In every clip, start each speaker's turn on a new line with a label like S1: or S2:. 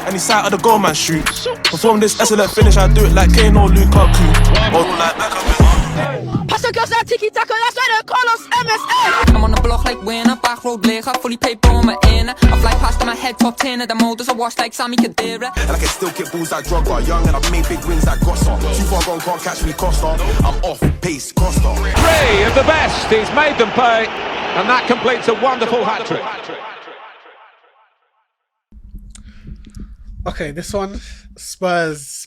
S1: Any sight of the goal man shoot. Perform this excellent finish, I do it like Kane or Lukaku. Or like Beckham.
S2: Pass the girls that tiki-taka, that's why they call us MSA. I'm on the block like winner, back road leger, fully paid on my inner. I fly past my head, top 10 of the motors, I wash like Sammy Khedira.
S1: And I can still kick balls like Drogba, young and I've made big wins like Gossa. Too far gone, can't catch me, Costa. I'm off, pace, Costa.
S3: 3 of the best, he's made them pay, and that completes a wonderful hat-trick.
S4: Okay, this one, Spursy.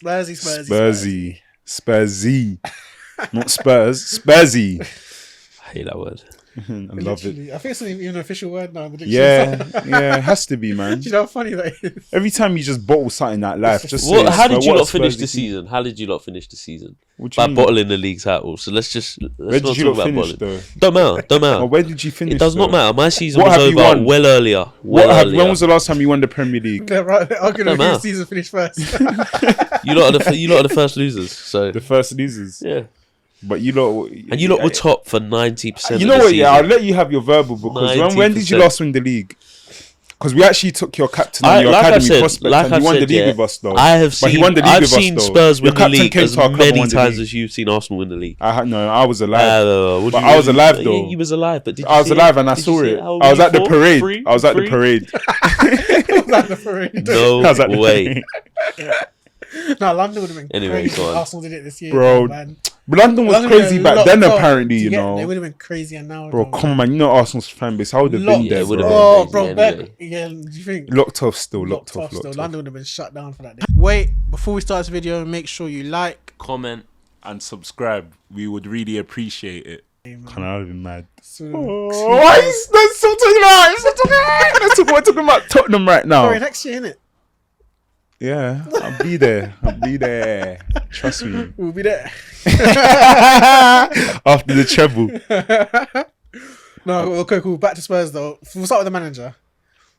S5: Not Spurs, Spursy.
S6: I hate that word.
S5: I love it.
S4: I think it's even an official word now in the
S5: Yeah,
S4: dictionary.
S5: it has to be, man.
S4: Do you know how funny that is?
S5: Every time you just bottle something that life, just
S6: What,
S5: say,
S6: how did you
S5: what
S6: not finish
S5: Spursy
S6: the
S5: team?
S6: season? How did you not finish the season?
S5: What do you
S6: By
S5: mean?
S6: bottling the league title. So let's
S5: Where
S6: not
S5: did you
S6: talk
S5: not
S6: about
S5: finish
S6: bottling.
S5: though?
S6: Don't matter.
S5: Or where did you finish?
S6: It does not
S5: though?
S6: matter. My season
S5: What
S6: was
S5: have you
S6: over
S5: won?
S6: well earlier.
S5: When was the last time you won the Premier League?
S4: They're right. They're arguing
S6: Don't
S4: who
S6: matter.
S4: season finished first.
S6: You lot are the first losers. So
S5: The first losers.
S6: yeah.
S5: But you lot,
S6: And you lot were top for 90%.
S5: You know
S6: of the
S5: what? Yeah,
S6: season.
S5: I'll let you have your verbal because when did you
S6: 90%.
S5: last win the league? Because we actually took your captain and your
S6: Like
S5: academy
S6: I've said,
S5: prospect,
S6: like
S5: and
S6: I've
S5: he won the
S6: said,
S5: league
S6: yeah,
S5: with us though.
S6: I have
S5: But he
S6: seen.
S5: won the league
S6: I've
S5: with us,
S6: seen
S5: though.
S6: Spurs
S5: Your
S6: win the
S5: captain
S6: league
S5: came
S6: as
S5: to our club and
S6: many
S5: won the
S6: times
S5: league.
S6: as you've seen Arsenal win the league.
S5: I was alive.
S6: But
S5: I was alive though.
S6: You was alive, but did you
S5: I was
S6: see
S5: alive
S6: it?
S5: and I
S6: Did you
S5: saw
S6: see
S5: it.
S6: How
S5: I was
S6: we
S5: at the
S6: fought?
S5: parade.
S6: Free?
S5: I was at the
S6: Free?
S5: parade.
S4: It was at the parade.
S6: No
S5: I was at the
S6: way.
S5: parade.
S4: No, London would have been
S6: Anyway,
S4: crazy.
S6: go on.
S4: Arsenal did it this year,
S5: Bro,
S4: man.
S5: But London was
S4: London
S5: crazy
S4: would've
S5: back then,
S4: locked up.
S5: apparently,
S4: Do
S5: you
S4: get it?
S5: know.
S4: They would have been crazier now.
S5: Bro,
S4: though.
S5: come on, man. You know Arsenal's fan base. I would have been
S4: Locked.
S5: there,
S6: Yeah, it would've
S5: bro.
S6: been
S4: Oh,
S6: crazy
S4: bro,
S6: anyway.
S4: yeah. Do you think?
S5: Locked off still. Locked off.
S4: Still.
S5: Locked
S4: London
S5: off.
S4: would have been shut down for that day. Wait, before we start this video, make sure you like,
S6: Comment.
S5: And subscribe. We would really appreciate it. Can I have been mad?
S4: Oh,
S5: Why is that so talking about? We're talking about Tottenham right now.
S4: sorry, next year, innit?
S5: Yeah, I'll be there. I'll be there. Trust me.
S4: We'll be there.
S5: After the treble.
S4: No, okay, cool. Back to Spurs though. We'll start with the manager.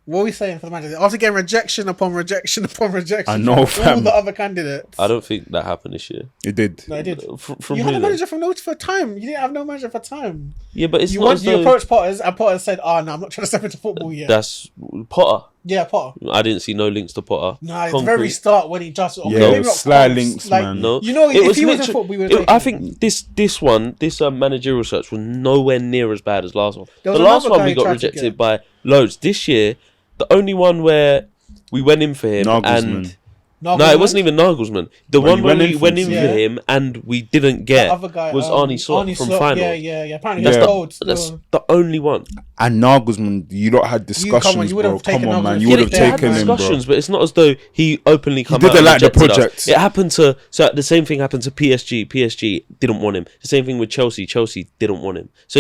S4: What are we saying for the manager? After getting rejection upon rejection upon rejection,
S5: I know,
S4: from all
S5: fam.
S4: the other candidates.
S6: I don't think that happened this year.
S5: It did.
S4: No, I did.
S6: From
S4: You
S6: who
S4: had a
S6: then?
S4: manager for time. You didn't have no manager for time.
S6: Yeah, but it's
S4: You
S6: not
S4: want
S6: as
S4: you
S6: though
S4: approached Potter, and Potter said, "Oh no, I'm not trying to step into football yet."
S6: that's Potter.
S4: Yeah, Potter.
S6: I didn't see no links to Potter.
S4: Nah, it's the
S6: Concrete.
S4: very start when he just
S5: Yeah,
S4: maybe not
S5: sly
S4: close,
S5: links,
S4: like,
S5: man.
S6: No,
S4: You know,
S6: it
S4: if
S6: was
S4: he was in
S6: literally-
S4: football, we would have
S6: I
S4: taken
S6: think this managerial search was nowhere near as bad as last one.
S4: There
S6: The
S4: was
S6: last
S4: another
S6: one
S4: guy
S6: we
S4: who
S6: got
S4: tried to
S6: rejected
S4: get-
S6: by loads. This year, the only one where we went in for him
S5: Nagelsmann.
S6: and no, it wasn't even Nagelsmann. The
S5: Well,
S6: one
S5: you
S6: where
S5: went
S6: we
S5: in
S6: went
S5: for
S6: in
S5: him.
S6: for him and we didn't get
S4: The other guy
S6: was Arne Slot from
S4: Slot,
S6: final.
S4: Yeah. Apparently
S6: That's
S4: he's old.
S6: that's the only one.
S5: And Nagelsmann, you lot had discussions,
S4: you would have
S5: bro.
S4: taken
S5: Come on, man.
S4: Nagelsmann.
S5: You
S4: Yeah,
S5: would have
S4: they had
S5: taken him, bro.
S6: discussions, but it's not as though he openly come out
S5: didn't
S6: and
S5: like the
S6: rejected us.
S5: project.
S6: It happened to the same thing happened to PSG. PSG didn't want him. The same thing with Chelsea. Chelsea didn't want him. So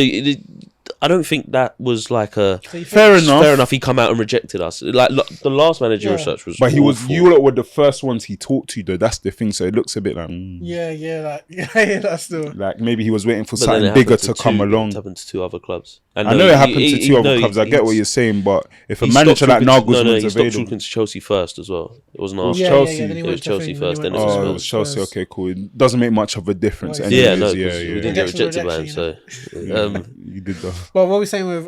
S6: I don't think that was like a
S5: Fair enough.
S6: Fair enough. He come out and rejected us. Like the last managerial search was.
S5: But he was.
S6: awful.
S5: You lot were the first ones he talked to, though. That's the thing. So it looks a bit like.
S4: That's still.
S5: Like maybe he was waiting for
S6: But then
S5: something
S6: it
S5: bigger
S6: happened
S5: to come
S6: It
S5: along.
S6: happened to 2 other clubs.
S5: I know it happened to 2 other clubs. I get what you're saying, but if a manager like Nagelsmann's
S6: he stopped
S5: available,
S6: talking to Chelsea first as well. It wasn't
S5: was
S6: Arsenal.
S5: Chelsea.
S4: then he
S6: It
S4: went
S6: was
S4: to
S6: Chelsea
S4: thing,
S6: first, then it
S4: he
S6: was
S4: went
S5: oh,
S4: to
S5: it was Chelsea.
S4: Spurs.
S5: Okay, cool. It doesn't make much of a difference.
S4: Yeah,
S5: anyways.
S6: Yeah, no,
S5: yeah,
S6: 'cause we
S5: yeah.
S6: didn't get
S4: Rejection,
S6: rejected by him.
S4: rejection,
S6: So
S5: You did though.
S4: Well, what are we saying with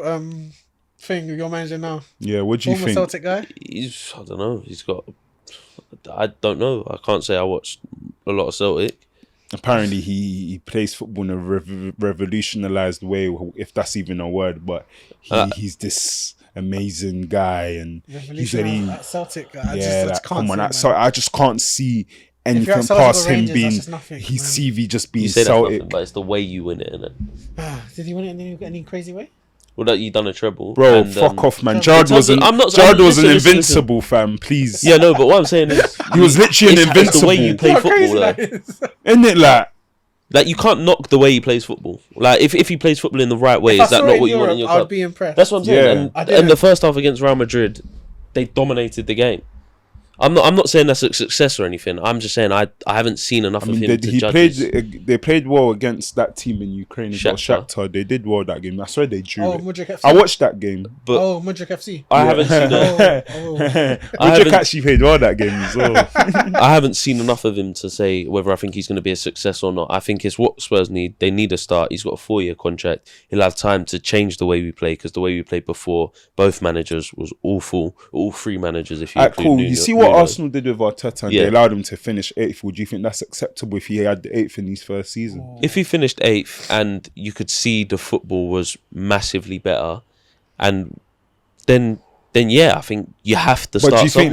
S4: thing with your manager now?
S5: Yeah. What do you
S4: Former
S5: think?
S4: Celtic guy.
S6: I don't know. I don't know. I can't say I watched a lot of Celtic.
S5: Apparently, he plays football in a revolutionized way, if that's even a word. But he's this amazing guy, and he said he.
S4: At Celtic. I
S5: Yeah,
S4: just
S5: come on.
S4: can't see,
S5: So
S4: man.
S5: I just can't see
S4: you're
S5: anything
S4: at Celtic or
S5: past him
S4: Rangers,
S5: being
S4: that's just nothing,
S5: his
S4: man.
S5: CV just being
S6: You say that's
S5: Celtic.
S6: nothing, but it's the way you win it, innit?
S4: Did he win it in any crazy way?
S6: Well, that you done a treble,
S5: Bro,
S6: and,
S5: fuck off, man.
S4: Gerrard
S5: Gerrard
S6: I'm not-
S5: Gerrard wasn't
S6: listen.
S5: invincible, fam. Please.
S6: Yeah, no, but what I'm saying is,
S5: He was literally
S6: it's
S5: invincible.
S6: the way you play
S4: Look how crazy
S6: football.
S4: that
S6: Like,
S4: is.
S5: Isn't it like?
S6: like you can't knock the way he plays football. Like if he plays football in the right way,
S4: If I
S6: is that
S4: saw
S6: not
S4: it
S6: what
S4: in
S6: you want in
S4: Europe,
S6: your
S4: I would
S6: club?
S4: be impressed.
S6: That's what I'm saying.
S5: Yeah.
S6: And the first half against Real Madrid, they dominated the game. I'm not saying that's a success or anything. I'm just saying I haven't seen enough
S5: I mean,
S6: of him to judge.
S5: they played well against that team in Ukraine as well,
S6: Shakhtar.
S5: Shakhtar. They did well that game. I swear they drew
S4: Oh,
S5: it.
S4: Mudryk FC.
S5: I watched that game.
S6: But
S4: Mudryk FC.
S6: I haven't seen
S5: Mudryk actually played well that game as well.
S6: I haven't seen enough of him to say whether I think he's going to be a success or not. I think it's what Spurs need. They need a start. He's got a 4-year contract. He'll have time to change the way we play, because the way we played before, both managers was awful. All 3 managers, if you include
S5: Cool.
S6: Nuno.
S5: You see what what
S6: Bruno.
S5: Arsenal did with Arteta and they allowed him to finish 8th, would you think that's acceptable if he had the 8th in his first season?
S6: If he finished 8th and you could see the football was massively better, and then yeah, I think you have to start.
S5: But do you think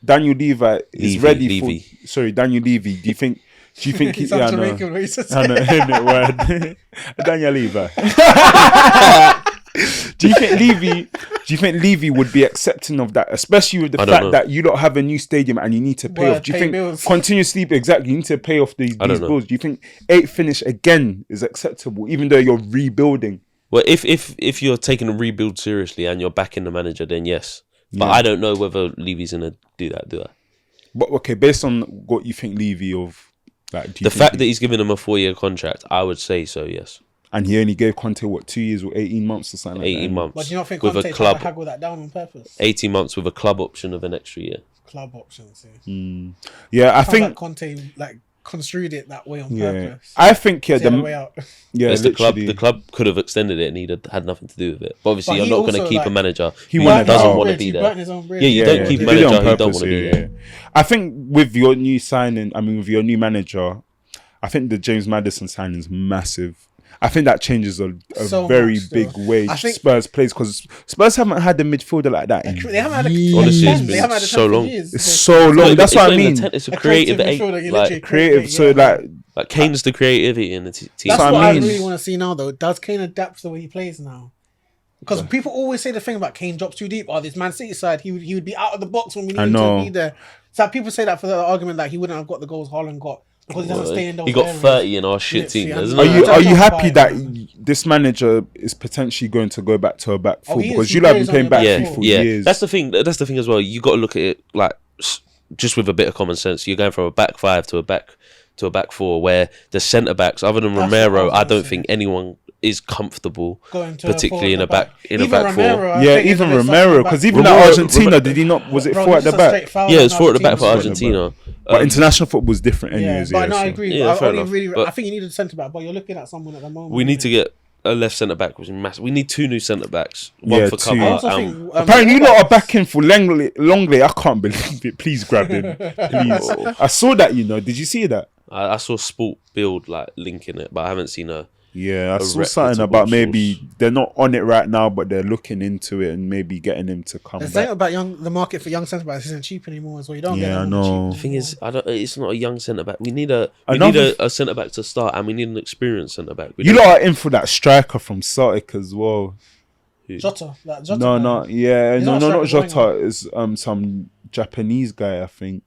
S5: Daniel Levy is ready for? Sorry, Daniel Levy. Do you think he's
S4: Jamaican racist.
S5: I know, isn't it, word? Daniel Levy. Do you think Levy would be accepting of that, especially with the fact that you don't have a new stadium and you need to pay off? Do you think
S4: bills.
S5: continuously exactly you need to pay off these bills? Do you think 8th finish again is acceptable, even though you're rebuilding?
S6: Well, if you're taking a rebuild seriously and you're backing the manager, then yes. But I don't know whether Levy's gonna do that. Do I?
S5: But okay, based on what you think Levy of, like,
S6: The fact that he's giving him a 4-year contract, I would say so. Yes.
S5: And he only gave Conte 2 years or 18 months or something like
S6: 18
S5: that.
S6: months.
S4: But do you not think
S6: with
S4: Conte
S6: a club,
S4: tried to haggle that down on purpose?
S6: 18 months with a club option of an extra year.
S4: Club options. Yeah.
S5: Yeah, I think
S4: like Conte construed it that way on purpose.
S5: I think
S4: The way out.
S6: The club could have extended it and he'd had nothing to do with it. But obviously,
S4: But
S6: you're
S4: he
S6: not going to
S4: also,
S6: keep
S4: like,
S6: a manager
S5: he
S6: who
S5: wanted
S6: doesn't
S5: out.
S6: want to be
S4: He
S6: there.
S4: burnt his own bridge.
S6: Yeah, you don't keep a
S5: They did it
S6: manager
S5: on
S6: who don't
S5: purpose,
S6: want to be there.
S5: I think with your new signing, with your new manager, I think the James Maddison signing is massive. I think that changes a
S4: So
S5: very
S4: much, though.
S5: big way
S4: I think-
S5: Spurs plays, because Spurs haven't had a midfielder like that.
S4: They haven't had a
S6: Honestly, it's
S4: they
S6: been
S4: haven't had a
S6: so
S4: 10
S6: long.
S4: years.
S5: It's so long. That's what I mean.
S6: It's a creative eight.
S4: midfielder,
S6: Like,
S5: Creative. So
S6: like Kane's the creativity in the team.
S4: That's
S5: what
S4: what
S5: I
S4: I
S5: mean.
S4: really want to see now, though. Does Kane adapt to the way he plays now? Because people always say the thing about Kane drops too deep. Oh, this Man City side, he would be out of the box when we need him to be there. So people say that for the argument that he wouldn't have got the goals Haaland got because he doesn't stay in those
S6: He got
S4: areas.
S6: 30 in our shit team.
S4: Literally,
S6: Isn't
S4: and-
S6: it?
S5: Are you
S4: Just
S5: happy
S4: not
S5: that
S4: fine.
S5: this manager is potentially going to go back to a back four?
S4: he is.
S5: Because
S4: He
S5: you have been
S4: plays on
S5: playing
S4: the
S5: back
S4: back
S5: three
S4: four.
S5: for
S6: Yeah,
S5: years.
S6: that's the thing. That's the thing as well. You got to look at it like just with a bit of common sense. You're going from a back 5 to a back 4, where the centre backs, other than
S4: That's what
S6: Romero,
S4: I was
S6: I
S4: gonna
S6: don't
S4: say.
S6: think anyone is comfortable,
S4: Going to
S6: particularly
S4: a
S6: in a
S4: forward
S6: back
S4: at the
S6: in a
S4: Even
S6: back
S4: Romero,
S6: four.
S4: I
S5: Yeah,
S4: think
S5: even
S4: he's a
S5: Romero,
S4: back-
S5: because even
S6: Romero-
S5: at Argentina, did he not? Was it
S4: Bro,
S5: four at
S4: he's
S5: the
S4: just a
S5: back?
S4: straight foul
S6: Yeah,
S4: in
S6: it's 4 at the back for
S4: Argentina.
S6: Argentina.
S5: But international football is different,
S4: Yeah,
S5: anyways.
S4: but no, I
S5: so.
S4: agree.
S6: Yeah,
S4: I
S6: fair
S4: only
S6: enough.
S4: really,
S6: But-
S4: I think you need a centre back, but you're looking at someone at the moment.
S6: We need to get a left centre back, which is massive. We need 2 new centre backs, one
S5: Yeah,
S6: for
S5: 2.
S6: cover.
S5: I
S4: also think,
S5: Apparently, you lot are backing for Longley. I can't believe it. Please grab him. Please. I saw that, Did you see that?
S6: I saw Sport Build like linking it, but I haven't seen a.
S5: Yeah, I
S6: A
S5: saw something
S6: reputable
S5: about maybe
S6: source.
S5: they're not on it right now, but they're looking into it and maybe getting him to come
S4: The thing
S5: back.
S4: about the market for young centre backs isn't cheap anymore as well. You don't get
S5: Yeah, I
S4: them
S5: know.
S4: cheap
S6: The thing is, it's not a young centre back. We need
S5: Another-
S6: a centre back to start, and we need an experienced centre back.
S5: You lot are in for that striker from Celtic as well.
S4: Jota. Jota
S5: No, not yeah,
S4: He's
S5: no,
S4: not a
S5: not
S4: striker,
S5: Jota. It's some Japanese guy. I think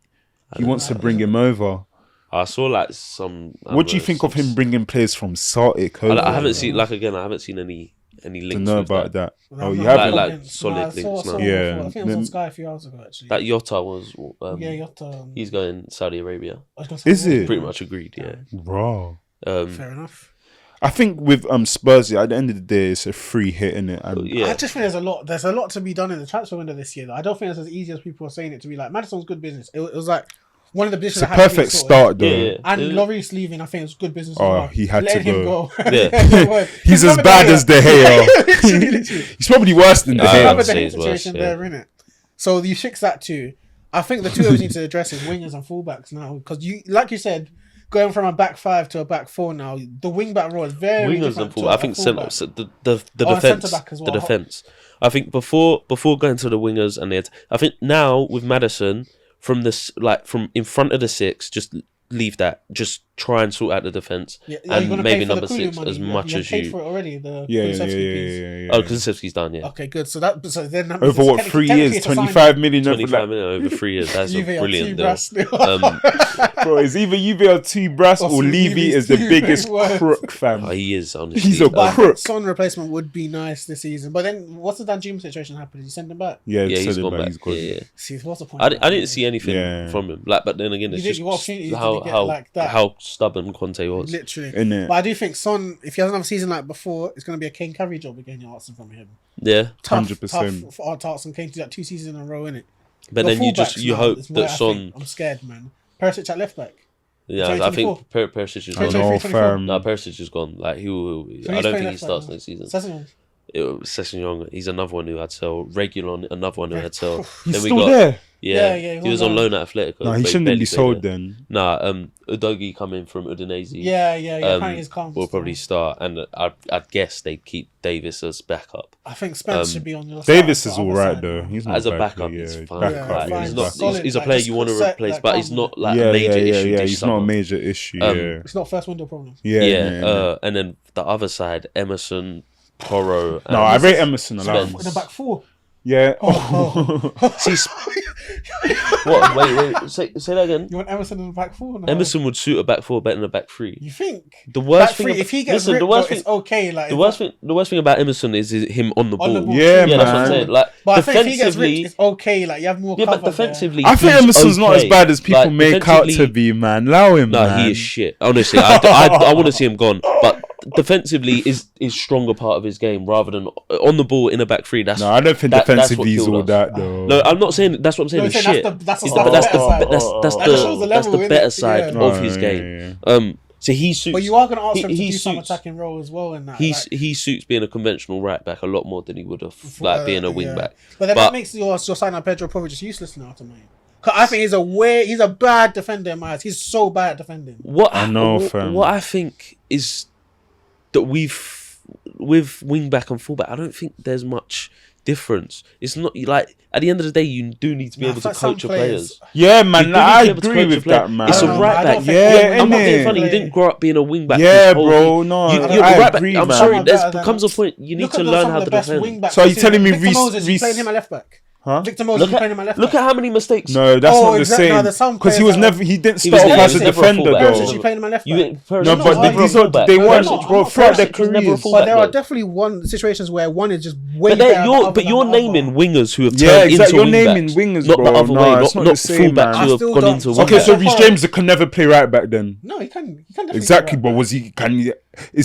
S5: he wants to bring him over.
S6: I saw like some.
S5: What do you think of him bringing players from Celtic?
S6: I
S5: over?
S6: haven't seen I haven't seen any
S5: to
S6: links
S5: know
S6: with
S5: about that.
S4: No,
S5: Oh, you
S4: no,
S5: haven't?
S6: Like
S4: no,
S6: solid
S4: I
S6: links
S4: saw
S6: now.
S4: him
S5: Yeah,
S4: before. I think it was on
S5: then-
S4: Sky a few hours ago, actually.
S6: That Jota was.
S4: Jota.
S6: He's going Saudi Arabia.
S4: I was gonna say,
S5: Is it?
S6: Pretty much agreed. Yeah.
S5: Bro.
S4: Fair enough.
S5: I think with Spurs, at the end of the day, it's a free hit, innit? And
S6: Yeah.
S4: I just think there's a lot to be done in the transfer window this year. Though. I don't think it's as easy as people are saying it to be. Like Madison's good business. It was like one of the
S5: it's
S4: businesses.
S5: a
S4: that had to be
S5: perfect
S4: sorted.
S5: start, though.
S6: Yeah.
S4: And
S6: Yeah.
S4: Lloris leaving, I think it's good business.
S5: Oh,
S4: as well.
S5: he had to
S4: Letting him
S5: go.
S6: Yeah.
S5: He's as bad as De Gea.
S4: Literally.
S5: He's probably worse than De
S6: I
S5: Gea.
S6: would
S4: Remember
S6: say
S4: the
S6: it's worse,
S4: situation
S6: yeah.
S4: there, innit? So you fix that too. I think the two of us need to address is wingers and fullbacks now, because like you said, going from a back 5 to a back 4 now, the wing back role is very
S6: Wingers
S4: different
S6: and
S4: to
S6: full.
S4: a
S6: I think
S4: fullback.
S6: the
S4: Oh, and
S6: defense,
S4: centre-back as well.
S6: the defense. I think before going to the wingers and I think now with Madison from in front of the 6, just leave that. Just try and sort out the defense
S4: Yeah, you're
S6: and
S4: gonna
S6: maybe
S4: pay for the
S6: number
S4: Kulu
S6: 6
S4: money.
S6: as much
S4: you
S6: as
S4: paid
S6: you.
S4: for it already. The
S5: Yeah.
S4: Kulusevski piece.
S6: Oh, Kulusevski's done. Yeah.
S4: Okay, good. So then that
S5: Over what, 3 years? 25 million?
S6: 25 million over 3 years. That's a
S4: Juve are
S6: brilliant
S4: too
S6: deal.
S4: brass still.
S5: Bro, it's either Juve are too brass or Levy
S4: Levy's
S5: is the
S4: too
S5: biggest
S4: worse.
S5: crook, fam.
S6: Oh, he is honestly.
S5: He's a
S4: But I
S5: crook.
S4: think Son replacement would be nice this season. But then, what's the Danjuma situation happen? Did you send him back?
S5: Yeah,
S6: Yeah, he's
S5: said it,
S6: gone
S5: but
S6: back.
S5: he's gone.
S6: Yeah.
S4: See, what's the point?
S6: I
S4: of that?
S6: didn't see anything
S5: Yeah.
S6: from him. But then again, it's
S4: You
S6: just
S4: what opportunities did
S6: how
S4: you get like that?
S6: how stubborn Conte was.
S4: Literally.
S5: Innit?
S4: But I do think Son, if he has another season like before, it's going to be a Kane carry job again. You're asking from him.
S6: Yeah,
S4: Tough
S5: 100%.
S4: for Arteta and Kane to do that 2 seasons in a row, innit?
S6: but
S4: Your
S6: then you
S4: fullbacks
S6: hope
S4: now is where
S6: that
S4: I
S6: Son.
S4: think I'm scared, man. Perisic at left back.
S6: Yeah, I think Perisic is
S5: I
S6: gone.
S5: know,
S4: 23, 24.
S5: fam.
S6: No, Perisic is gone. Like
S4: So
S6: I
S4: he's
S6: don't
S4: playing
S6: think he
S4: left
S6: starts
S4: back
S6: next season.
S4: Sessignon.
S6: Sessegnon, he's another one who had sell. Reguilon, another one who had sell.
S5: He's still there.
S6: Yeah,
S4: Yeah,
S6: he was on loan at Atletico.
S5: No, he
S6: but
S5: shouldn't
S6: barely
S5: be
S6: played
S5: sold
S6: there.
S5: then.
S6: Nah, Udogie coming from Udinese.
S4: Yeah. Apparently he's calm.
S6: Will probably start, and I'd guess they'd keep Davis as backup.
S4: I think Spence should be on your side.
S5: Davis is
S4: the
S5: all
S4: other
S5: right
S4: side,
S5: though.
S4: man.
S5: He's not
S6: As a
S5: bad,
S6: backup,
S5: yeah,
S6: he's fine.
S5: backup,
S6: Like,
S5: yeah,
S6: he's
S5: backup.
S6: not.
S4: solid,
S6: He's a
S4: like,
S6: player
S4: just
S6: you want to
S4: set,
S6: replace,
S4: like,
S6: but he's
S4: calm.
S6: not like a major issue.
S5: Yeah,
S6: this
S5: he's not a
S6: summer.
S5: major issue. Yeah,
S4: It's not first window problem.
S5: yeah.
S6: And then the other side, Emerson, Porro.
S5: No, I rate Emerson a lot.
S6: Spence.
S4: In the back four.
S5: Yeah.
S6: See, what? Wait. Say that again.
S4: You want Emerson in the back four? No.
S6: Emerson would suit a back four better than a back three.
S4: You think?
S6: The worst
S4: Back
S6: thing,
S4: three, if he gets
S6: listen,
S4: ripped,
S6: the worst
S4: though,
S6: thing,
S4: it's okay. Like
S6: the worst thing about Emerson is him on the
S4: On the
S6: ball.
S4: ball.
S5: Yeah,
S6: Yeah, that's what I'm
S5: man.
S6: saying. Like
S4: But I think if he gets
S6: defensively,
S4: ripped, it's okay. Like you have more
S6: yeah,
S4: cover
S6: but defensively,
S5: I think
S6: he's
S5: Emerson's not as
S6: okay.
S5: bad as people
S6: Like,
S5: make out to
S6: defensively-
S5: be, man. Allow him,
S6: No,
S5: man.
S6: he is shit. Honestly, I want to see him gone. But defensively is stronger part of his game rather than on the ball in a back three. That's
S5: No, I don't think
S6: that's what
S5: defensively he's
S6: killed
S5: all
S6: us.
S5: that though.
S6: No, I'm not saying that's what I'm saying.
S4: No,
S6: Is
S4: you're saying
S6: shit.
S4: that's the
S6: It's
S4: better
S6: that's
S4: side. That shows the
S6: that's
S4: level,
S6: the
S4: innit?
S6: better side
S4: Yeah.
S6: of his game. So he suits.
S4: But you are going to ask him to
S6: he
S4: do some
S6: suits-
S4: attacking role as well. And that
S6: He suits being a conventional right back a lot more than he would have like being a wing
S4: yeah.
S6: back.
S4: But then that makes your sign of Pedro Porro just useless now to me. Cause I think he's a bad defender in my eyes. He's so bad at defending.
S5: I know, fam.
S6: What I think is that with wing back and fullback, I don't think there's much difference. It's not like at the end of the day, you do need to be able to coach your players.
S5: Yeah,
S6: You
S5: man,
S6: do need to
S5: I
S6: be able to
S5: agree
S6: coach your
S5: with
S6: player.
S5: that, man.
S6: It's a
S4: I don't
S6: right
S4: know, I
S6: back.
S4: don't think-
S5: Yeah,
S6: I'm not being
S5: innit?
S6: funny. You didn't grow up being a wing back.
S5: Yeah,
S6: this whole
S5: bro,
S6: thing.
S5: no,
S6: You're
S5: I
S6: the right back.
S5: agree,
S6: I'm
S5: man.
S6: sorry. There
S4: Better than-
S6: comes a point you need
S4: Look
S6: to
S4: at
S6: learn
S4: some
S6: how
S4: of
S6: to
S4: the best
S6: defend.
S4: wing backs.
S5: So are you telling me
S4: Victor Moses, you
S5: Reece-
S4: playing him at left back?
S5: Huh?
S4: Victor Moses,
S6: Look
S4: you playing him at left
S6: at
S4: back?
S6: how many mistakes.
S5: No, that's not the
S4: exactly. No,
S5: same.
S4: there's some
S5: Because he
S4: players
S5: was
S4: that
S5: never. He didn't
S6: He was
S5: start off
S6: never-
S5: as
S6: he
S5: a
S6: was never a
S5: defender
S6: fullback.
S4: Perisic, you
S5: though.
S4: playing him at left
S6: You
S4: back?
S6: didn't. Perisic
S5: No,
S6: was
S5: but
S6: never a
S5: these are
S6: fullback.
S5: they
S4: No,
S5: weren't,
S4: no,
S5: bro.
S4: I'm not
S5: Throughout their
S6: Perisic was never a
S5: careers.
S6: fullback.
S4: But there are
S6: though.
S4: definitely situations where one is just way
S6: But
S4: better. than the other
S6: you're
S4: than the
S6: naming
S4: other.
S6: wingers who have
S5: Yeah,
S6: turned
S5: exactly.
S6: into
S5: You're naming
S6: wingbacks,
S5: wingers,
S6: not
S5: bro.
S6: the other
S5: No,
S6: way,
S5: it's not
S6: not
S5: the same,
S6: fullbacks
S5: man.
S6: who
S4: I
S6: have
S4: still
S6: gone
S4: don't-
S6: into
S5: Okay, so
S6: wingbacks.
S5: Reece James can never play right back then.
S4: No, he can definitely.
S5: Exactly,
S4: do
S5: but
S4: that.
S5: was he?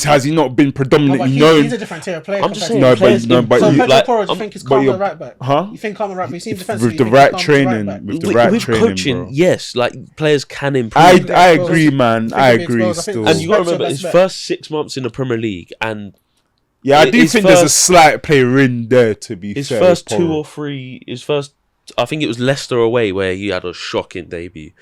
S5: Has he not been
S4: No, but
S5: predominantly known?
S4: he's a different tier of player.
S6: I'm just
S4: compared
S6: saying,
S4: to-
S6: players
S5: No,
S6: in-
S5: but
S4: So
S5: you-
S4: Pedro
S6: like,
S4: Porro, do you think he's
S5: but
S4: calm
S5: you're-
S4: at right back?
S5: Huh?
S4: You think calm at right back? You see him defensively.
S5: With the
S4: you think
S5: right
S4: calm at
S5: training,
S4: back?
S5: with the
S6: with
S5: right
S6: with
S5: training,
S6: coaching,
S5: bro.
S6: yes, like players can improve.
S5: I
S4: exposed.
S5: agree, man. I
S4: Think he'll be
S5: agree.
S4: exposed. I think
S5: Still,
S6: And you got to
S4: Spence
S6: remember
S4: your
S6: his
S4: best
S6: first 6 months in the Premier League and
S5: yeah, I do
S6: his
S5: think there's a
S6: first-
S5: slight player in there. To be
S6: his
S5: fair,
S6: first
S5: with
S6: two
S5: Porro.
S6: or three, I think it was Leicester away where he had a shocking debut.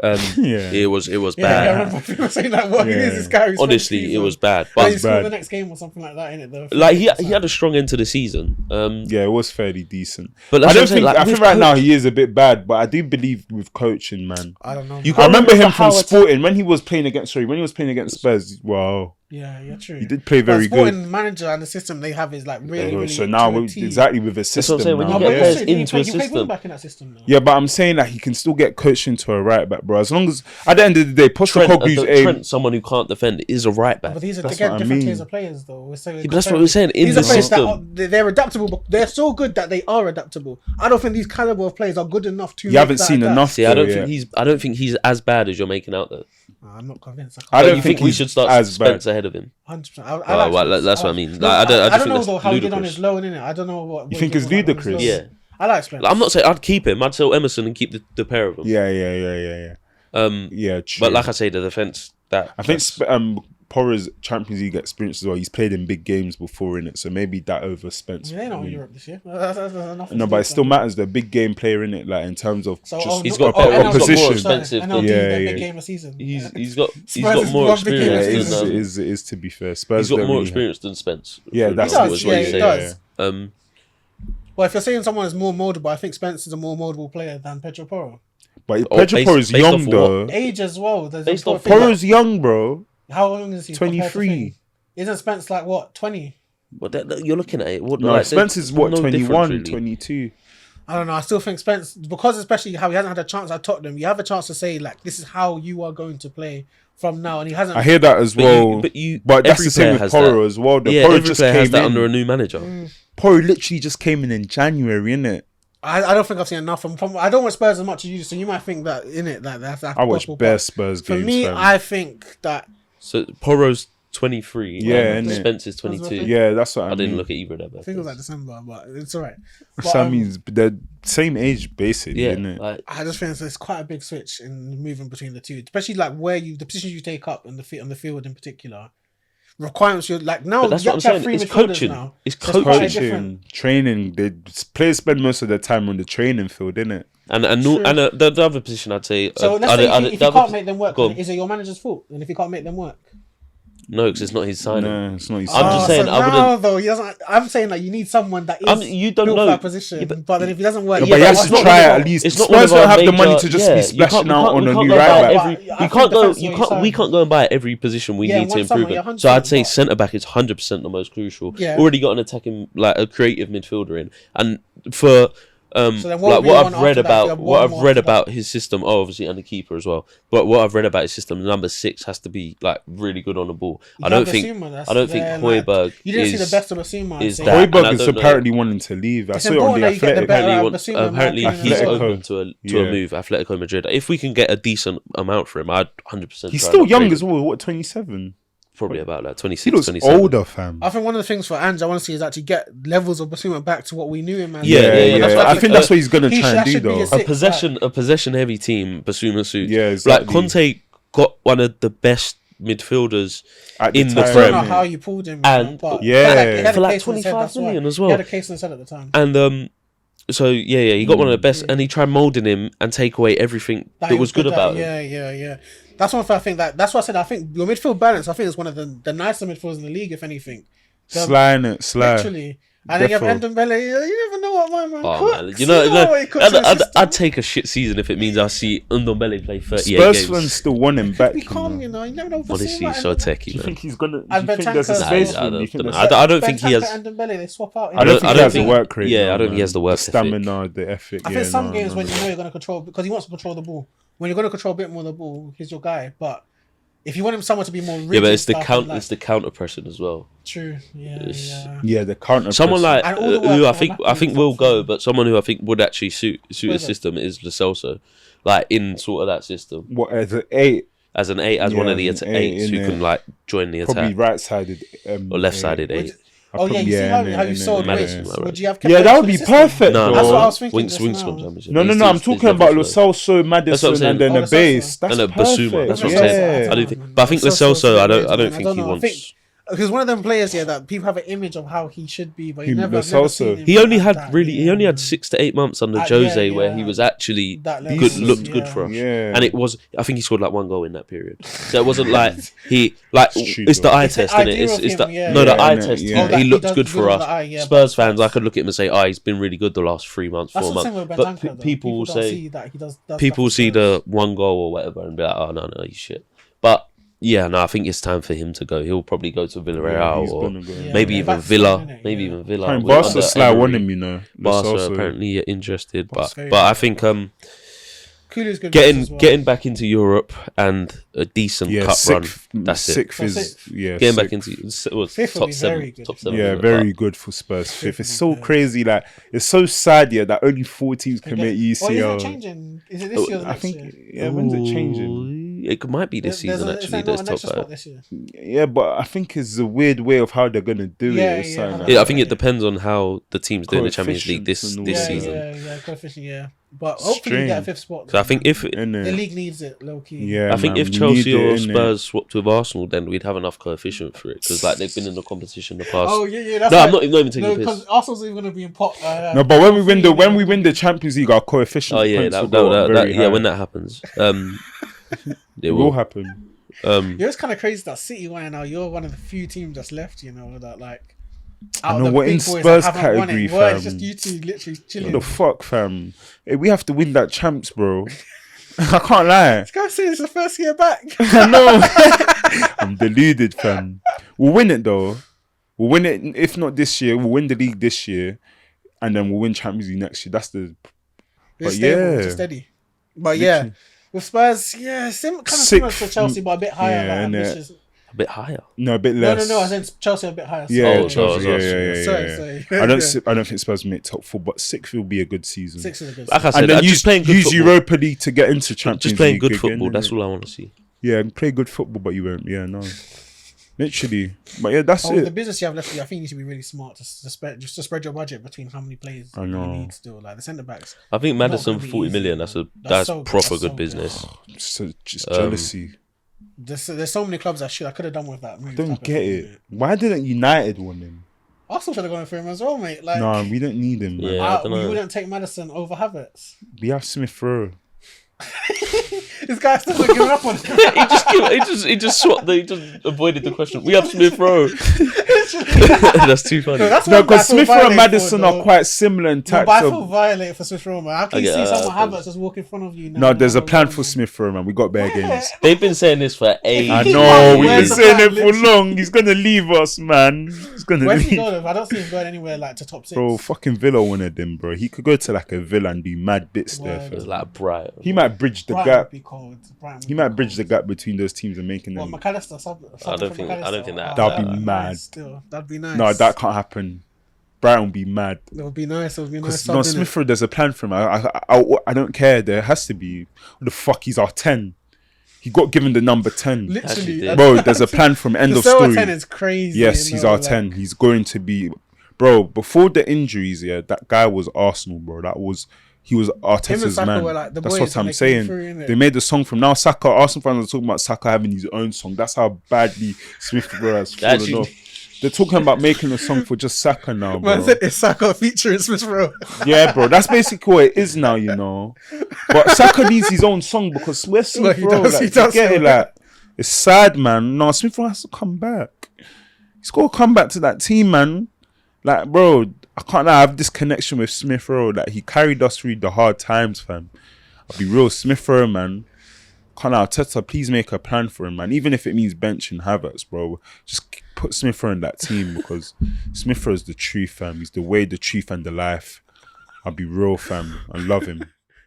S5: Yeah.
S6: It was
S4: Yeah, I
S6: bad.
S4: remember people saying that. What
S5: Yeah.
S4: is this guy? who's
S6: Honestly,
S4: French
S6: it was
S4: season?
S6: bad.
S4: But he
S6: But
S4: scored
S5: bad.
S4: the next game or something like that, innit?
S6: like he had a strong end to the season.
S5: Yeah, it was fairly decent.
S6: But
S5: I
S6: that's what I'm
S5: don't
S6: saying,
S5: think.
S6: like,
S5: I think
S6: with
S5: right now
S6: coach-
S5: he is a bit bad, but I do believe with coaching, man.
S4: I don't know.
S6: You
S5: I
S6: gotta
S5: remember him from
S6: how
S5: Sporting when he was playing against. Sorry, when he was playing against Spurs. Wow,
S4: Yeah, true.
S5: he did play
S4: But
S5: very good.
S4: Sporting manager and the system they have is like really.
S5: So now
S4: to a
S5: with,
S4: T.
S5: exactly with a
S6: what I'm
S5: system.
S6: saying, when
S5: now,
S6: you
S4: No,
S6: get
S4: but
S5: yeah.
S6: players
S4: listen,
S6: into a
S4: he played
S6: system.
S4: back in that system. Though.
S5: Yeah, but I'm saying that he can still get coached into a right back, bro. As long as at the end of the day, Postecoglou's aim.
S6: Trent, someone who can't defend, is a right back.
S4: But these are
S5: That's
S4: again
S5: what I
S4: different
S5: mean.
S4: tiers of players, though. We're saying,
S6: Yeah, but that's what we're saying, in
S4: these
S6: the
S4: are players that
S6: system.
S4: they're adaptable, but they're so good that they are adaptable. I don't think these caliber of players are good enough to.
S5: You haven't
S4: make that
S5: seen
S4: adapt.
S5: enough.
S6: See, I don't
S5: though,
S6: think
S5: yeah.
S6: he's as bad as you're making out there.
S4: I'm not convinced.
S5: I
S6: But
S5: don't
S6: you
S5: think
S6: we
S5: he's
S6: should start
S5: as bad.
S6: Spence ahead of him.
S4: 100%.
S6: Well, that's what I mean.
S4: No,
S6: Like, I
S4: I
S6: just
S4: don't know
S6: think
S4: though
S6: that's
S4: how he did on
S6: ludicrous.
S4: his loan, innit? I don't know what.
S5: You think it's
S4: he did on his
S5: ludicrous?
S4: loan.
S6: Yeah.
S4: I like Spence.
S6: Like, I'm not saying I'd keep him. I'd sell Emerson and keep the pair of them.
S5: Yeah. Yeah, true.
S6: But like I say, the defense that
S5: I think Porro's Champions League experience as well. He's played in big games before in it, so maybe that over Spence.
S4: They're not in Europe this year. That's nothing
S5: No,
S4: to
S5: but
S4: do
S5: it still
S4: with
S5: matters. The big game player in it, like in terms of
S4: So,
S5: just
S6: he's got
S5: a
S6: better- he's got more
S5: position.
S6: expensive
S4: NLD,
S6: than-
S5: Yeah,
S4: their
S5: yeah.
S4: big game of season.
S6: he's got
S4: Spurs
S6: more
S4: won big
S5: Yeah,
S4: games
S6: experience
S4: this
S5: it
S6: than
S5: is to be fair. Spurs
S6: he's got
S5: don't
S6: more
S5: really
S6: experience than Spence.
S5: Yeah,
S4: He
S5: that's
S4: does,
S6: what
S4: yeah,
S6: you
S4: he
S6: say.
S4: does.
S6: Um,
S4: Well, if you're saying someone is more moldable, I think Spence is a more moldable player than Pedro Porro.
S5: But
S6: Oh,
S5: Pedro
S6: based-
S5: Porro's
S6: based
S5: young
S6: off of
S5: though.
S4: Age as well. There's
S6: Based
S4: a
S6: off
S4: thing
S5: Porro's young, bro.
S4: that- how long is he? compared to
S5: 23.
S4: Thing? Isn't Spence like what 20?
S6: but you're looking at it. What,
S5: No,
S6: like,
S5: Spence is
S6: there's
S5: what
S6: no
S5: 21,
S6: difference, really.
S5: 22.
S4: I don't know. I still think Spence, because especially how he hasn't had a chance at Tottenham, you have a chance to say like, this is how you are going to play from now, and he hasn't.
S5: I hear that as
S6: But
S5: well. But that's
S6: every
S5: the same
S6: player
S5: with
S6: has
S5: Porro
S6: that.
S5: as well. The
S6: Yeah,
S5: Porro
S6: every
S5: just
S6: player has
S5: came
S6: that
S5: in.
S6: under a new manager.
S5: Porro literally just came in January, innit?
S4: I don't think I've seen enough from. I don't watch Spurs as much as you do, so you might think that in it that that's.
S5: I watch best Spurs
S4: For
S5: games.
S4: me,
S5: fam.
S4: I think that
S6: So Porro's 23.
S5: Yeah,
S6: and
S5: innit?
S6: Spence is 22.
S5: Yeah, that's what I
S6: I
S5: mean.
S6: didn't look at either of them.
S4: I think it was like December, but it's alright.
S5: So that means they're same age, basically,
S6: Yeah,
S5: isn't it?
S6: like,
S4: I just think it's quite a big switch in moving between the two, especially like where the positions you take up in the on the field in particular. requirements. You're like now.
S6: But that's
S4: you
S6: what I'm
S4: have
S6: saying.
S4: three
S6: It's
S4: midfielders
S6: coaching.
S4: now.
S6: It's
S4: So quite a
S6: coaching.
S4: different-
S5: Training. Players spend most of their time on the training field, innit?
S6: And the other position I'd say.
S4: So let's say if you can't make them work,
S6: Go on.
S4: is it your manager's fault? And if you can't make them work,
S6: No, because it's not his signing.
S5: No, it's not.
S6: I'm just saying,
S4: So
S6: I wouldn't-
S4: now, though, he doesn't. I'm saying that you need someone that is
S6: you don't
S4: built
S6: know.
S4: for that position.
S6: Yeah,
S4: but then if he doesn't work,
S5: But he has
S6: it's
S5: to
S6: not
S5: try
S6: one of
S5: at
S6: our-
S5: least.
S6: it's not
S5: Spurs
S6: one of
S5: don't
S6: our
S5: have the money
S6: major-
S5: to just
S6: yeah,
S5: be
S6: you
S5: splashing
S6: can't-
S5: out on
S6: we
S5: a
S6: can't
S5: new
S6: go
S5: right
S6: buy
S5: back.
S6: every-
S4: I
S6: We
S4: think
S6: can't go.
S4: defense
S6: You
S4: is
S6: can't.
S4: what
S6: We
S4: he's
S6: can't go and buy every position we
S4: Yeah,
S6: need to
S4: one
S6: improve
S4: summer,
S6: it.
S4: 100%,
S6: So I'd say
S4: but-
S6: centre back is 100% the most crucial.
S4: Yeah.
S6: Already got an attacking, like a creative midfielder in, and for
S4: then
S6: like
S4: what
S6: what
S4: I've
S6: I've read about
S4: after that?
S6: his system, obviously, and the keeper as well. But what I've read about his system, number 6 has to be like really good on the ball. I don't think Højbjerg
S4: you didn't see the
S6: is-
S4: best of Basuma.
S6: is
S4: I'd say.
S6: that- and I
S5: Højbjerg is
S6: don't know.
S5: apparently wanting to leave. I
S4: It's
S5: saw it on
S4: important
S5: the
S4: that you get the
S5: Athletic.
S4: better out of
S6: Apparently,
S4: Basuma, in my
S6: apparently
S4: opinion,
S6: he's
S4: as well.
S6: open to a
S5: Yeah.
S6: move. Atletico Madrid. If we can get a decent amount for him, I'd 100%.
S5: He's
S6: try
S5: still
S6: and
S5: young
S6: upgrade
S5: as
S6: him.
S5: well. What, 27?
S6: Probably about like
S5: He
S6: 26,
S5: looks
S6: 27.
S5: older, fam.
S4: I think one of the things for Ange I want to see is actually get levels of Basuma back to what we knew him as.
S6: Yeah,
S5: I think that's what he's gonna
S4: He
S5: try
S4: should-
S5: and
S4: that
S5: do,
S4: should be
S5: though.
S4: his
S6: A possession heavy team. Basuma suits.
S5: Yeah,
S6: Like
S5: exactly.
S6: Conte got one of the best midfielders
S5: At
S6: in the
S5: time,
S4: I don't know
S6: Prem.
S4: how you pulled him,
S6: And-
S4: but
S5: yeah.
S4: he had
S6: For
S4: a
S6: like
S4: case in his head,
S6: 25
S4: that's why.
S6: million as
S4: He
S6: well.
S4: had a case in his head at the time.
S6: And so he got one of the best, and he tried molding him and take away everything that
S4: he
S6: was good
S4: at.
S6: about him.
S4: Yeah. That's one thing I think that's why I said I think your midfield balance I think is one of the nicer midfielders in the league, if anything.
S5: Sly.
S4: Literally. And then you have
S5: Defo.
S4: Ndombele, you never know what my man
S6: Oh,
S4: cooks.
S6: man. You know,
S4: what he cooks in the system.
S6: I'd take a shit season if it means I see Ndombele play 38
S5: Spurs
S6: games.
S5: fans still want him back.
S4: Be calm, you know. You never know.
S6: Honestly, he's so
S5: Do
S6: techie,
S5: you
S6: man.
S5: think he's gonna? Do
S4: And
S5: you think there's a
S4: Bentancur
S5: space
S4: as
S5: for
S4: well.
S5: him? Do you think
S6: I
S5: there's-
S6: don't think he has.
S4: And Ndombele, they swap out.
S5: I don't think he has the
S6: think-
S5: work rate.
S6: yeah, I don't
S5: man.
S6: think he has the work
S5: The stamina, the ethic.
S4: I think some games when you know you're going to control, because he wants to control the ball. When you're going to control a bit more of the ball, he's your guy. But if you want him someone to be more rigid,
S6: Yeah, but it's the
S4: stuff,
S6: it's the counter pressing as well.
S4: True. Yeah.
S5: Yeah, the counter.
S6: Someone like
S4: And all the
S6: who
S4: work
S6: I
S4: on
S6: think
S4: that
S6: will
S4: is
S6: go, but someone who I think would actually suit
S4: Who
S6: the
S4: is it?
S6: system is Lo Celso, like in sort of that system
S5: what as an 8,
S6: as an 8, as one
S5: Yeah,
S6: of the
S5: an 8
S6: eights who
S5: in
S6: can
S5: there.
S6: like join the
S5: probably
S6: attack
S5: right-sided
S6: or left-sided 8.
S4: Oh yeah, you see how you
S5: in
S4: sold
S5: there,
S6: Madison,
S4: Wings?
S6: right.
S4: Would you have kept
S5: Yeah,
S4: Wings
S5: that
S4: for
S5: would
S4: the
S5: be
S4: system?
S5: perfect.
S6: No,
S5: though.
S4: That's what I was thinking.
S6: Wings
S4: just
S6: from
S4: now.
S6: Championship.
S5: No,
S6: He's
S5: I'm talking about Lo
S6: slow.
S5: Celso, Madison,
S6: saying.
S5: and then
S4: Oh,
S5: a
S4: Lo
S5: base.
S4: Celso.
S5: That's
S6: And a
S5: perfect.
S6: Basuma. That's what I'm
S4: Yeah.
S6: saying. I don't think, but I think Lo Celso. I don't think he wants.
S4: Because one of them players, that people have an image of how he should be, but
S5: Lo
S4: never
S5: Celso.
S4: seen him
S6: He only
S4: like
S6: had
S4: that,
S6: he only had 6 to 8 months under Jose where he was actually
S4: That level,
S6: good, looked
S4: yeah.
S6: good for us.
S5: Yeah.
S6: And it was, I think he scored like 1 goal in that period. So it wasn't like it's the eye
S4: It's the
S6: test, isn't it?
S4: idea of
S6: It's
S4: him,
S6: the
S4: yeah.
S6: no, the
S5: Yeah,
S6: eye
S5: no,
S6: test.
S5: yeah.
S6: He
S4: He
S6: looked
S4: does
S6: good
S4: good
S6: for
S4: on
S6: us.
S4: the eye, yeah,
S6: Spurs fans, I could look at him and say, he's been really good the last 3 months,
S4: That's
S6: 4
S4: the
S6: months.
S4: same with
S6: But
S4: Bentancur, though.
S6: people
S4: don't
S6: say
S4: see that he does
S6: people
S4: stuff
S6: see
S4: for
S6: the 1 goal or whatever and be like, oh no, he's shit. But yeah, no, I think it's time for him to go. He'll probably go to Villarreal
S5: he's
S6: or
S5: gonna go.
S4: Yeah,
S6: maybe
S4: yeah,
S6: even
S4: that's
S6: Villa.
S4: fine, innit?
S6: Maybe
S4: Yeah.
S6: even Villa.
S5: And
S6: with-
S5: Barca
S6: under
S5: Sly
S6: Emery.
S5: want him, you know. Lo
S6: Barca
S5: Celso.
S6: apparently interested,
S4: That's
S6: but
S4: very
S6: I
S4: good.
S6: think
S4: Kulu's good
S6: getting
S4: as well.
S6: getting back into Europe and a decent
S5: Yeah,
S6: cup run.
S5: sixth.
S6: That's it.
S5: Sixth
S4: So
S5: is
S4: sixth.
S5: yeah.
S6: Getting back
S5: sixth.
S6: into
S4: Fifth will
S6: top
S4: be
S6: 7.
S4: very good.
S6: Top 7.
S5: Yeah,
S6: isn't it?
S5: very good for Spurs. Fifth. It's so
S4: good.
S5: crazy. Like it's so sad. Yeah, that only 4 teams can make
S4: Well, is it
S5: UCL.
S4: changing? Is it this year or
S5: I
S4: next
S5: think.
S4: year?
S5: Yeah, when's it changing?
S6: Ooh, it might be this season
S4: Is
S6: actually.
S4: there not
S6: There's
S4: an
S6: top
S4: extra spot
S6: 5.
S4: this year?
S5: Yeah, but I think it's a weird way of how they're gonna do
S4: Yeah,
S5: it. Or
S4: yeah,
S5: something like
S6: Yeah, I
S5: that.
S6: think it depends on how the teams do in the Champions League this
S5: Coefficients and
S6: this
S5: all
S6: season.
S4: Yeah, coefficient, yeah. But hopefully you get a
S5: Strange.
S4: 5th spot.
S6: So I think if
S5: Innit?
S4: the league needs it, low key.
S5: Yeah,
S6: I think
S5: man,
S6: if
S5: we
S6: Chelsea
S5: need it,
S6: or
S5: innit?
S6: Spurs swapped with Arsenal, then we'd have enough coefficient for it because like they've been in the competition the past.
S4: Oh yeah. That's
S6: No, I'm
S4: like-
S6: not even taking
S4: No,
S6: the piss.
S4: because Arsenal's even going to be in pot.
S5: No, but when we win the Champions League, our coefficient
S6: Oh yeah,
S5: points will
S6: that,
S5: go
S6: that,
S5: up
S6: that,
S5: very
S6: yeah.
S5: high.
S6: When that happens, it
S5: it will
S6: will.
S5: happen.
S4: It's kind of crazy that City right now. You're one of the few teams that's left. You know that like. Out
S5: know,
S4: of the
S5: we're in
S4: big boys
S5: Spurs
S4: that haven't won it.
S5: category,
S4: Well, it's
S5: fam.
S4: just you two literally chilling.
S5: What the fuck, fam? Hey, we have to win that champs, bro. I can't lie.
S4: This guy saying it's the first year back.
S5: I know. I'm deluded, fam. We'll win it though. We'll win it. If not this year, we'll win the league this year, and then we'll win Champions League next year. That's the. But
S4: It's stable,
S5: yeah.
S4: it's steady. But yeah,
S5: Literally.
S4: with Spurs, kind of similar to
S5: Sixth,
S4: Chelsea, but a bit higher.
S5: yeah,
S4: like,
S5: innit?
S4: ambitious.
S6: A bit higher.
S5: No, a bit
S4: No,
S5: less.
S4: I think Chelsea a bit higher.
S5: Yeah,
S6: Oh,
S5: Chelsea.
S6: oh,
S5: Yeah.
S4: Sorry.
S5: I don't think Spurs will make top 4, but 6th will be a good season.
S4: 6 is a good.
S6: Like I
S4: season.
S6: said,
S5: And then
S6: just playing good
S5: use
S6: football.
S5: Europa League to get into Champions
S6: Just playing
S5: League
S6: good
S5: again,
S6: football. That's
S5: innit?
S6: all I want to see.
S5: Yeah, play good football, but you won't. Yeah, no. Literally. But yeah, that's
S4: The
S5: it.
S4: business you have left, I think you need to be really smart to spread your budget between how many players
S5: I
S4: you
S5: know.
S4: need still. Like the centre backs.
S6: I think
S4: Not
S6: Madison
S4: gonna be
S6: 40
S4: easy,
S6: million.
S4: man.
S6: That's
S4: so-
S6: proper
S4: that's
S6: good
S4: so
S6: business.
S5: So just jealousy.
S4: There's so many clubs I could have done with that move.
S5: Don't get it. Why didn't United want him?
S4: Arsenal should have gone for him as well, mate. Like,
S5: No, we don't need him, man.
S6: Yeah, I don't
S4: we
S6: know.
S4: wouldn't take Maddison over Havertz.
S5: We have Smith Rowe.
S4: This guy's still not giving up on him.
S6: He just swapped. He just avoided the question. We have Smith Rowe. That's too funny.
S4: That's
S5: No,
S4: one guy I
S5: because
S4: feel
S5: Smith Rowe and
S4: violated
S5: Maddison
S4: for,
S5: are
S4: though.
S5: quite similar in
S4: No, but I feel
S5: tactical.
S4: violated for Smith Rowe, man. How can you see someone Havertz just walk in front of you now?
S5: No, there's a
S4: and
S5: plan
S4: have
S5: for Smith Rowe, man. We got bare games.
S6: They've been saying this for ages.
S5: I know, we've been
S4: Where's the
S5: saying
S4: plan,
S5: it for
S4: literally?
S5: long. He's gonna leave us, man. He's gonna
S4: Where's he
S5: leave.
S4: going? I don't see him going anywhere like to top 6.
S5: Bro, fucking Villa wanted him, bro. He could go to like a Villa and do mad bits there.
S4: Word.
S5: fam.
S6: It's like Brighton.
S5: He might bridge the
S4: Brighton
S5: gap.
S4: would be cold. Brighton would
S5: He
S4: be
S5: might
S4: cold.
S5: bridge the gap between those teams and making
S4: Well,
S5: them.
S4: McAllister,
S6: I don't think that-
S5: That'd be mad.
S4: Still, that'd be nice.
S5: No, that can't happen. Brighton would be mad.
S4: It would be nice. It would be nice.
S5: Because no, Smith Rowe, there's a plan for him. I don't care. There has to be. What the fuck? He's our 10. He got given the number 10.
S6: Actually
S4: Literally,
S6: did.
S5: Bro, there's a plan from end
S4: the
S5: of
S4: Silva
S5: story.
S4: 10 is crazy.
S5: Yes,
S4: you
S5: he's
S4: know,
S5: our
S4: like-
S5: 10. He's going to be, bro. Before the injuries, yeah, that guy was Arsenal, bro. He was
S4: Him and
S5: Arteta's
S4: Saka
S5: man.
S4: were like the
S5: That's
S4: boys
S5: what
S4: when
S5: I'm
S4: they came
S5: saying.
S4: through, innit?
S5: They made the song from now. Saka, Arsenal fans are talking about Saka having his own song. That's how badly Smith Rowe has fallen
S6: Actually-
S5: off. They're talking about making a song for just Saka now, bro.
S4: Man said it's Saka featuring Smith Rowe.
S5: Yeah, bro, that's basically what it is now, you know. But Saka needs his own song because where's Smith
S4: he
S5: Rowe?
S4: does,
S5: Like,
S4: he
S5: you
S4: does,
S5: get it,
S4: yeah.
S5: like, it's sad, man. No, Smith Rowe has to come back. He's got to come back to that team, man. Like, bro, I can't lie, I have this connection with Smith Rowe. Like, he carried us through the hard times, fam. I'll be real, Smith Rowe, man. Can't lie, Arteta, please make a plan for him, man. Even if it means benching Havertz, bro. Just put Smith Rowe in that team because Smith Rowe is the truth, fam. He's the way, the truth, and the life. I'll be real, fam. I love him.